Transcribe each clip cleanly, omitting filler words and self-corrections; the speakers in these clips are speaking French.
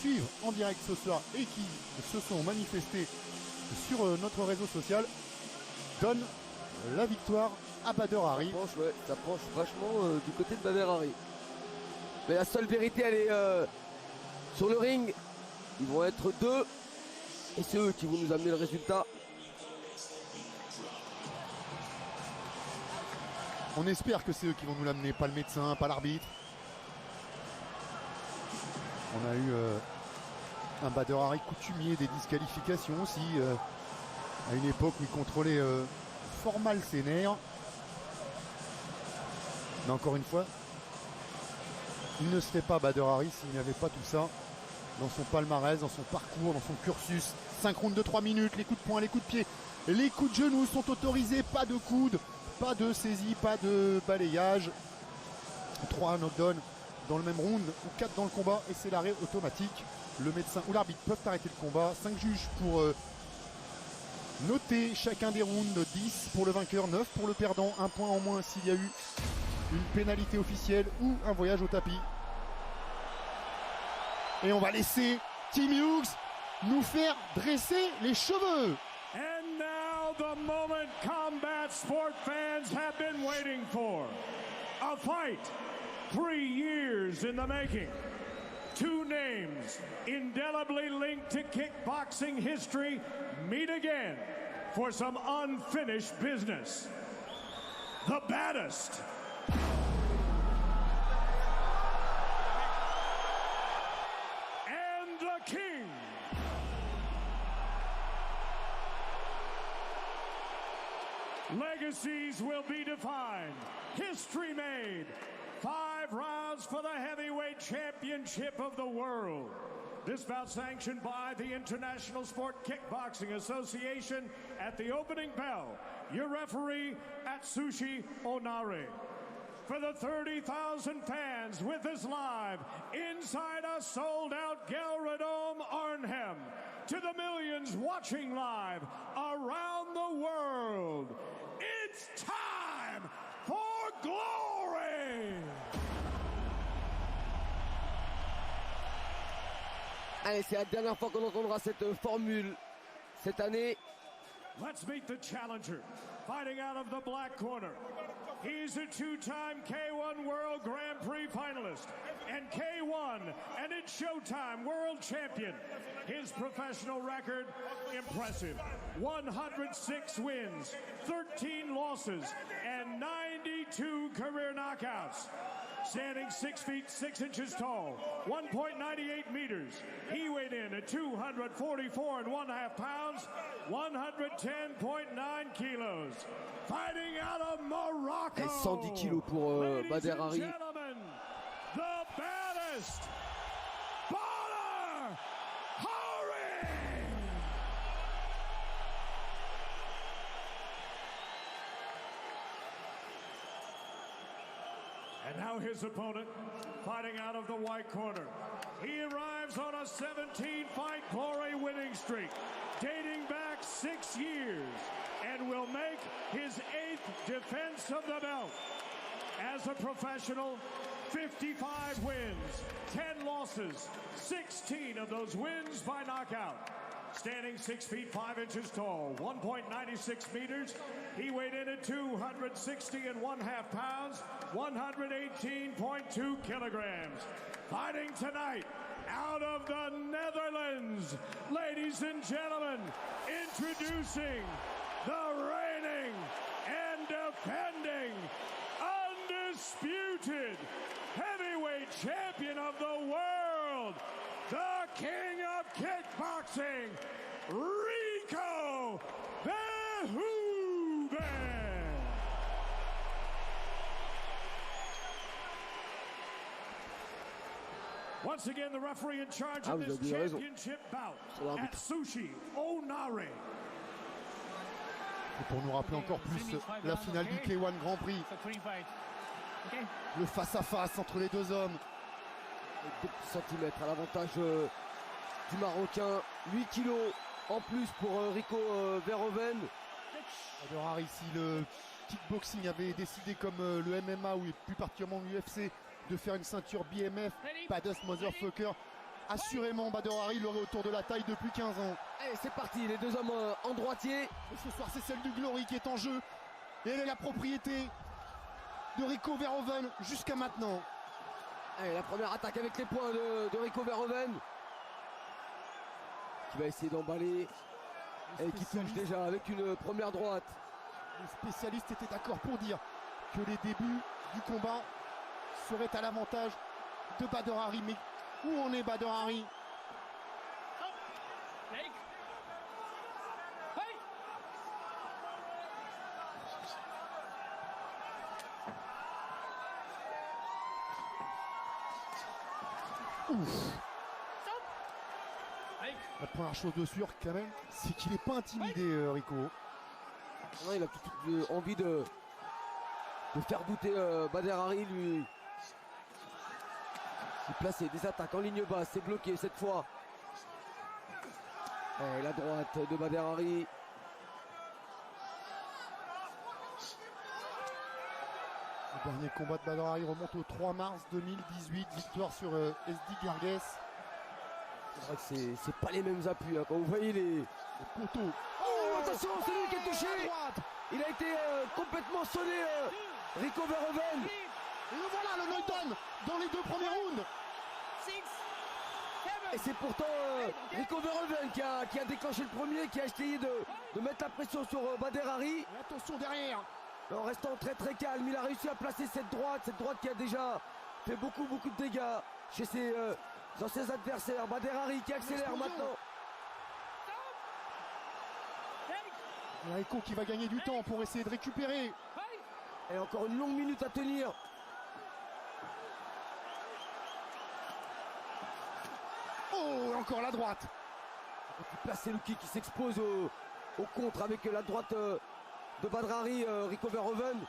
suivent en direct ce soir et qui se sont manifestés sur notre réseau social, donnent la victoire à Bader Hari. Ça penche vachement du côté de Bader Hari. Mais la seule vérité, elle est sur le ring. Ils vont être deux et c'est eux qui vont nous amener le résultat. On espère que c'est eux qui vont nous l'amener, pas le médecin, pas l'arbitre. On a eu un Bader Hari coutumier des disqualifications aussi, à une époque où il contrôlait fort mal ses nerfs. Mais encore une fois, il ne serait pas Bader Hari s'il n'y avait pas tout ça dans son palmarès, dans son parcours, dans son cursus. 5 rounds de 3 minutes, les coups de poing, les coups de pied, les coups de genoux sont autorisés, pas de coude, pas de saisie, pas de balayage. 3 knockdowns dans le même round ou 4 dans le combat et c'est l'arrêt automatique. Le médecin ou l'arbitre peuvent arrêter le combat. 5 juges pour noter chacun des rounds. 10 pour le vainqueur, 9 pour le perdant. 1 point en moins s'il y a eu une pénalité officielle ou un voyage au tapis. Et on va laisser Tim Hughes nous faire dresser les cheveux. And now the moment combat sport fans have been waiting for. A fight 3 years in the making. 2 names indelibly linked to kickboxing history meet again for some unfinished business. The baddest and the king. Legacies will be defined, history made. 5 rounds for the heavyweight championship of the world. This bout sanctioned by the International Sport Kickboxing Association. At the opening bell, your referee, Atsushi Onare. For the 30,000 fans with us live inside a sold-out Galradome Arnhem. To the millions watching live around the world, it's time for glory! Allez, c'est la dernière fois qu'on entendra cette formule cette année. Let's meet the challenger, fighting out of the black corner. He's a 2-time K1 World Grand Prix finalist and K1 and it's Showtime World Champion. His professional record, impressive. 106 wins, 13 losses, and 92 career knockouts. Standing 6 feet 6 inches tall, 1.98 meters. He weighed in at 244.5 pounds, 110.9 kilos. Fighting out of Morocco. Et 110 kilos pour Bader Hari. The baddest, Bader Hari. And now his opponent, fighting out of the white corner. He arrives on a 17-fight glory winning streak, dating back 6 years, and will make his 8th defense of the belt. As a professional, 55 wins, 10 losses, 16 of those wins by knockout. Standing 6 feet 5 inches tall, 1.96 meters. He weighed in at 260.5 pounds, 118.2 kilograms. Fighting tonight out of the Netherlands, ladies and gentlemen, introducing the reigning and defending undisputed heavyweight champion of the world, the king of kickboxing, Rico Verhoeven. Once again, the referee in charge of this championship bout, Atsushi Onare. Et pour nous rappeler encore plus la finale du K1 Grand Prix, le face-à-face entre les deux hommes. 2 centimètres à l'avantage du Marocain. 8 kilos en plus pour Rico Verhoeven. Bader Hari, si le kickboxing avait décidé comme le MMA ou plus particulièrement l'UFC de faire une ceinture BMF, baddest motherfucker, assurément Bader Hari l'aurait autour de la taille depuis 15 ans. Allez, c'est parti, les deux hommes en droitier. Et ce soir, c'est celle du Glory qui est en jeu. Et elle est la propriété de Rico Verhoeven jusqu'à maintenant. Allez, la première attaque avec les points de Rico Verhoeven. Qui va essayer d'emballer. Et qui touche déjà avec une première droite. Les spécialistes étaient d'accord pour dire que les débuts du combat seraient à l'avantage de Bader Hari. Mais où en est Bader Hari? Ouf. La première chose de sûr quand même, c'est qu'il n'est pas intimidé, Rico. Non, il a tout envie de faire douter Bader Hari, lui. Il place des attaques en ligne basse, c'est bloqué cette fois. Et la droite de Bader Hari. Le dernier combat de Bader Hari remonte au 3 mars 2018, victoire sur SD Gargues. C'est vrai que c'est pas les mêmes appuis, hein, quand vous voyez les poteaux. Oh, attention, c'est lui qui est touché. Il a été complètement sonné, Rico Verhoeven. Et le voilà, le knockdown dans les deux premiers rounds. Et c'est pourtant Rico Verhoeven qui a déclenché le premier, qui a essayé de mettre la pression sur Bader Hari. Et attention derrière. En restant très très calme, il a réussi à placer cette droite qui a déjà fait beaucoup de dégâts chez ses anciens adversaires. Bader Hari qui accélère maintenant. Et Rico qui va gagner du temps pour essayer de récupérer. Et encore une longue minute à tenir. Oh, encore la droite. Placer le kick qui s'expose au contre avec la droite de Bader Hari, Rico Verhoeven.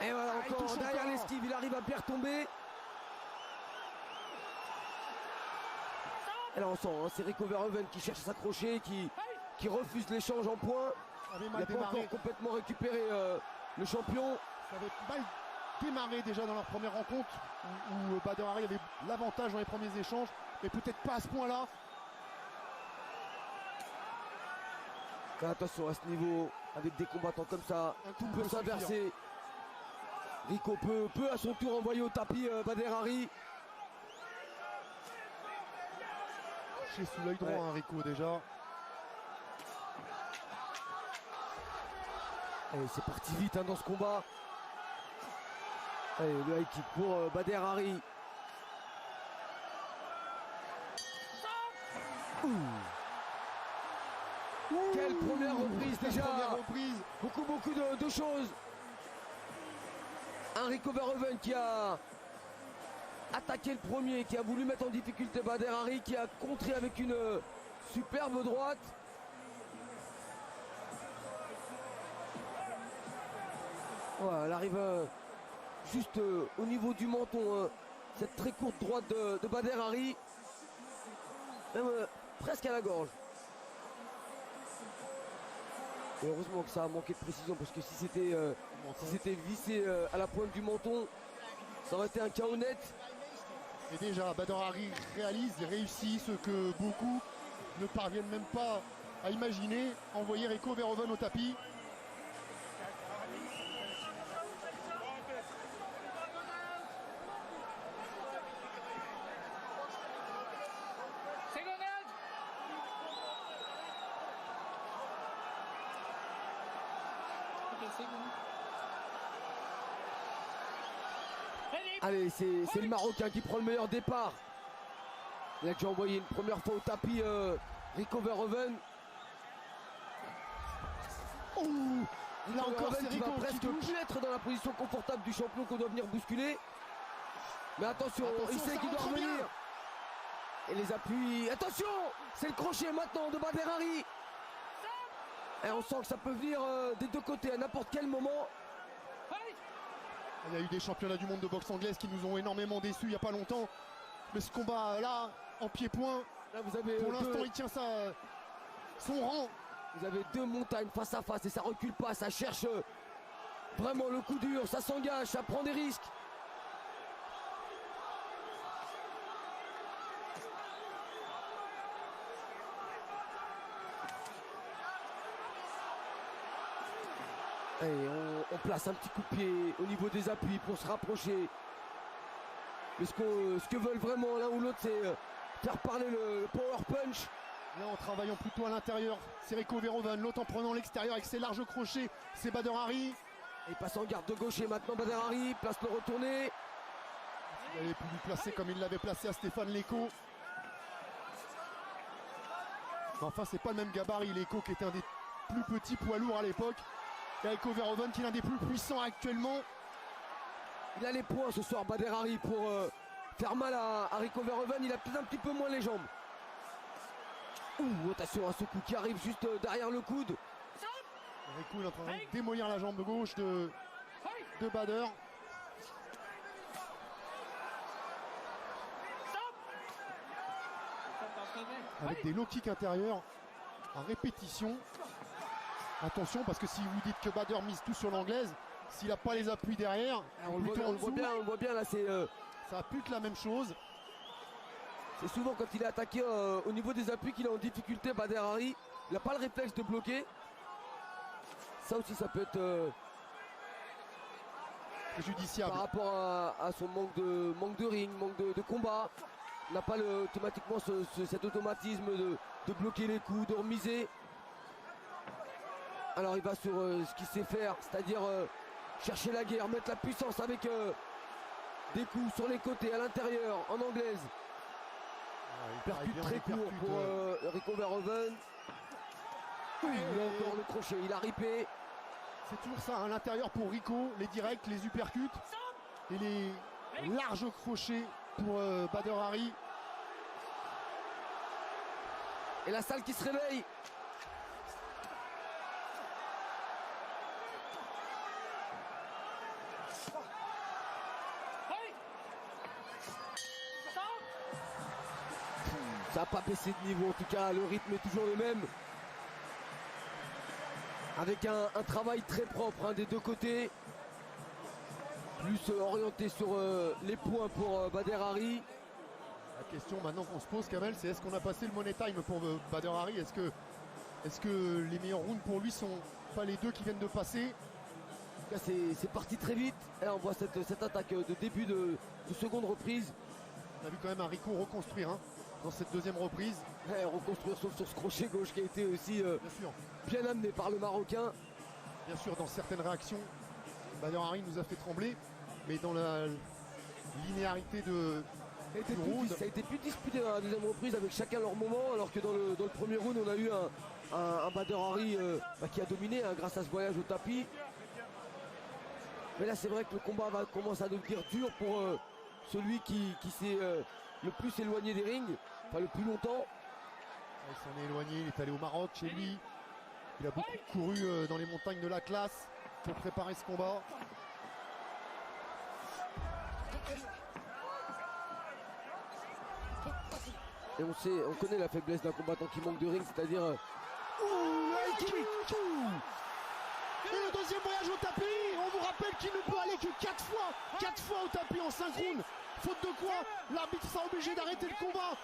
Et voilà, encore derrière l'esquive, il arrive à bien retomber. Et là on sent, hein, c'est Rico Verhoeven qui cherche à s'accrocher, qui refuse l'échange en points. Il n'a pas encore complètement récupéré le champion. Ça avait mal démarré déjà dans leur première rencontre où Bader Hari avait l'avantage dans les premiers échanges, mais peut-être pas à ce point-là. Mais attention à ce niveau, avec des combattants comme ça, tout peut s'inverser. Rico peut à son tour envoyer au tapis Bader Hari. Touché sous l'œil droit, hein, Rico déjà. Allez, c'est parti vite hein, dans ce combat. Allez, le high kick pour Bader Hari. Quelle première reprise déjà. Première reprise. Beaucoup de choses. Un Rico Verhoeven qui a attaqué le premier, qui a voulu mettre en difficulté Bader Hari, qui a contré avec une superbe droite. Voilà, elle arrive juste au niveau du menton, cette très courte droite de Bader Hari, même presque à la gorge. Et heureusement que ça a manqué de précision, parce que si c'était vissé à la pointe du menton, ça aurait été un KO net. Et déjà, Bader Hari réalise et réussit ce que beaucoup ne parviennent même pas à imaginer, envoyer Rico Verhoeven au tapis. Allez, c'est le Marocain qui prend le meilleur départ. Il a déjà envoyé une première fois au tapis Rico Verhoeven. Là encore, c'est qui va Rico presque plus être dans la position confortable du champion qu'on doit venir bousculer. Mais attention il sait qu'il doit revenir. Bien. Et les appuis. Attention, c'est le crochet maintenant de Bader Hari. Et on sent que ça peut venir des deux côtés à n'importe quel moment. Il y a eu des championnats du monde de boxe anglaise qui nous ont énormément déçus il n'y a pas longtemps. Mais ce combat-là, en pied-point, pour l'instant, il tient son rang. Vous avez deux montagnes face à face et ça recule pas, ça cherche vraiment le coup dur, ça s'engage, ça prend des risques. Et on place un petit coup de pied au niveau des appuis pour se rapprocher. Mais ce que veulent vraiment l'un ou l'autre, c'est faire parler le power punch. Là en travaillant plutôt à l'intérieur, c'est Rico Verhoeven, l'autre en prenant l'extérieur avec ses larges crochets, c'est Badr Hari. Et il passe en garde de gauche et maintenant Badr Hari place le retourné. Il avait pu lui placer comme il l'avait placé à Stéphane Leko. Mais enfin c'est pas le même gabarit, Leko qui était un des plus petits poids lourds à l'époque. Et Rico Verhoeven qui est l'un des plus puissants actuellement. Il a les points ce soir Badr Hari pour faire mal à Rico Verhoeven, il a peut-être un petit peu moins les jambes. Ouh, attention à ce coup qui arrive juste derrière le coude. Rico est en train de démolir la jambe gauche de Badr. Avec des low kicks intérieurs en répétition. Attention parce que si vous dites que Badr mise tout sur l'anglaise, s'il n'a pas les appuis derrière, on le voit bien là, ça pute la même chose. C'est souvent quand il est attaqué au niveau des appuis qu'il est en difficulté, Badr Hari. Il n'a pas le réflexe de bloquer. Ça aussi ça peut être préjudiciable. Par rapport à son manque de ring, manque de combat. Il n'a pas automatiquement cet automatisme de bloquer les coups, de remiser. Alors il va sur ce qu'il sait faire, c'est-à-dire chercher la guerre, mettre la puissance avec des coups sur les côtés, à l'intérieur, en anglaise. Percute très court pour Rico Verhoeven. Oui, il a encore le crochet, il a ripé. C'est toujours ça, à l'intérieur pour Rico, les directs, les uppercuts et les larges crochets pour Badr Hari. Et la salle qui se réveille. Ça n'a pas baissé de niveau, en tout cas le rythme est toujours le même. Avec un travail très propre des deux côtés. Plus orienté sur les points pour Badr Hari. La question maintenant qu'on se pose, Kamel, c'est est-ce qu'on a passé le money time pour Badr Hari? Est-ce que les meilleurs rounds pour lui sont pas les deux qui viennent de passer? Là c'est parti très vite. Et là on voit cette attaque de début de seconde reprise. On a vu quand même un Rico reconstruire dans cette deuxième reprise. Ouais, reconstruire sauf sur ce crochet gauche qui a été aussi bien amené par le Marocain. Bien sûr, dans certaines réactions, Badr Hari nous a fait trembler, mais dans la linéarité du round, ça a été plus disputé dans la deuxième reprise avec chacun leur moment, alors que dans le premier round on a eu un Badr Hari qui a dominé grâce à ce voyage au tapis. Mais là c'est vrai que le combat commence à devenir dur pour celui qui s'est le plus éloigné des rings, enfin le plus longtemps. Il s'en est éloigné, il est allé au Maroc chez lui. Il a beaucoup couru dans les montagnes de l'Atlas pour préparer ce combat. Et on connaît la faiblesse d'un combattant qui manque de ring, c'est-à-dire... Et le deuxième voyage au tapis, on vous rappelle qu'il ne peut aller que 4 fois au tapis en 5 rounds. Faute de quoi, l'arbitre sera obligé d'arrêter le combat.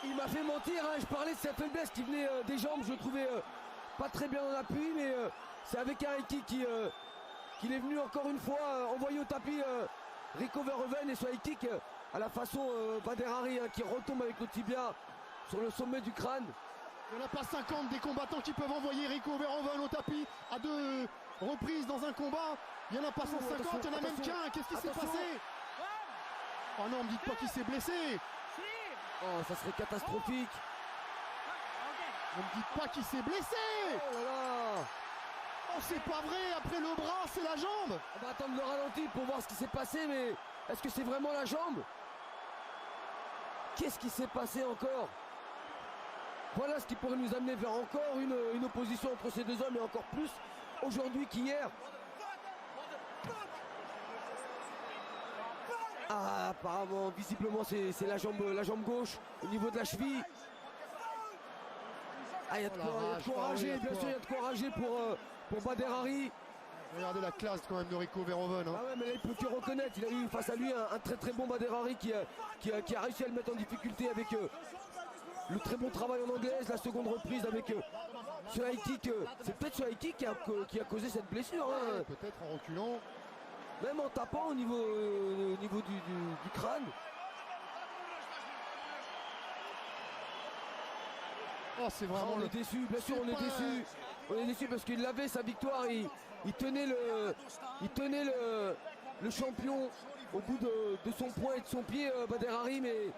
Il m'a fait mentir, je parlais de sa faiblesse qui venait des jambes, je le trouvais pas très bien en appui, mais c'est avec un high kick qu'il est venu encore une fois envoyer au tapis Rico Verhoeven, et ce high kick à la façon Badr Hari qui retombe avec le tibia sur le sommet du crâne. Il n'y en a pas 50 des combattants qui peuvent envoyer Rico Verhoeven au tapis à 2 reprises dans un combat. Il n'y en a pas 150, il n'y en a même qu'un. Qu'est-ce qui s'est passé? Oh non, me dites pas qu'il s'est blessé. Oh, ça serait catastrophique. Ne me dites pas qu'il s'est blessé. Oh là là. Oh, c'est pas vrai, après le bras, c'est la jambe. On va attendre le ralenti pour voir ce qui s'est passé, mais est-ce que c'est vraiment la jambe? Qu'est-ce qui s'est passé encore? Voilà ce qui pourrait nous amener vers encore une opposition entre ces deux hommes, et encore plus aujourd'hui qu'hier. Ah, apparemment, visiblement, c'est la jambe gauche au niveau de la cheville. Ah, il y a de quoi rager, bien sûr, il y a de quoi rager pour Badr Hari. Regardez la classe quand même de Rico Verhoeven. Ah ouais, mais là il peut que reconnaître, il a eu face à lui un très très bon Badr Hari qui a réussi à le mettre en difficulté avec le très bon travail en anglaise, la seconde reprise avec ce high kick. C'est peut-être ce high kick qui a causé cette blessure. Hein. Peut-être en reculant. Même en tapant au niveau du crâne. Oh, c'est vraiment On est déçu, bien sûr, on est déçu. On est déçu parce qu'il avait sa victoire. Il tenait le champion au bout de son poing et de son pied, Bader Hari, mais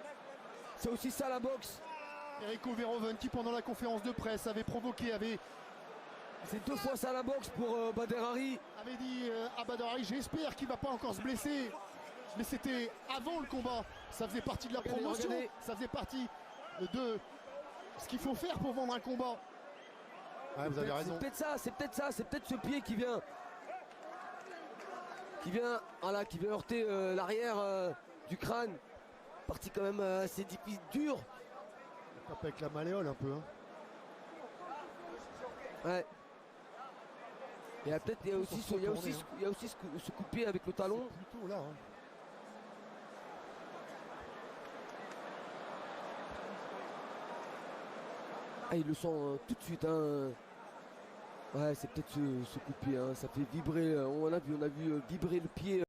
c'est aussi ça la boxe. Erico Verhoeven qui pendant la conférence de presse avait provoqué, c'est 2 fois ça la boxe pour Bader Hari. Avait dit à Bader Hari, j'espère qu'il va pas encore se blesser. Mais c'était avant le combat. Ça faisait partie de la promotion. Regardez. Ça faisait partie de ce qu'il faut faire pour vendre un combat. Ouais, vous avez raison. C'est peut-être ce pied qui vient heurter l'arrière du crâne. Partie quand même assez difficile, dure. Il tape avec la malléole un peu. Hein. Ouais. Il y a aussi ce coup de pied avec le talon. Plutôt là. Hein. Ah, il le sent tout de suite. Hein. Ouais, c'est peut-être ce coup de pied. Hein. Ça fait vibrer. On a vu vibrer le pied.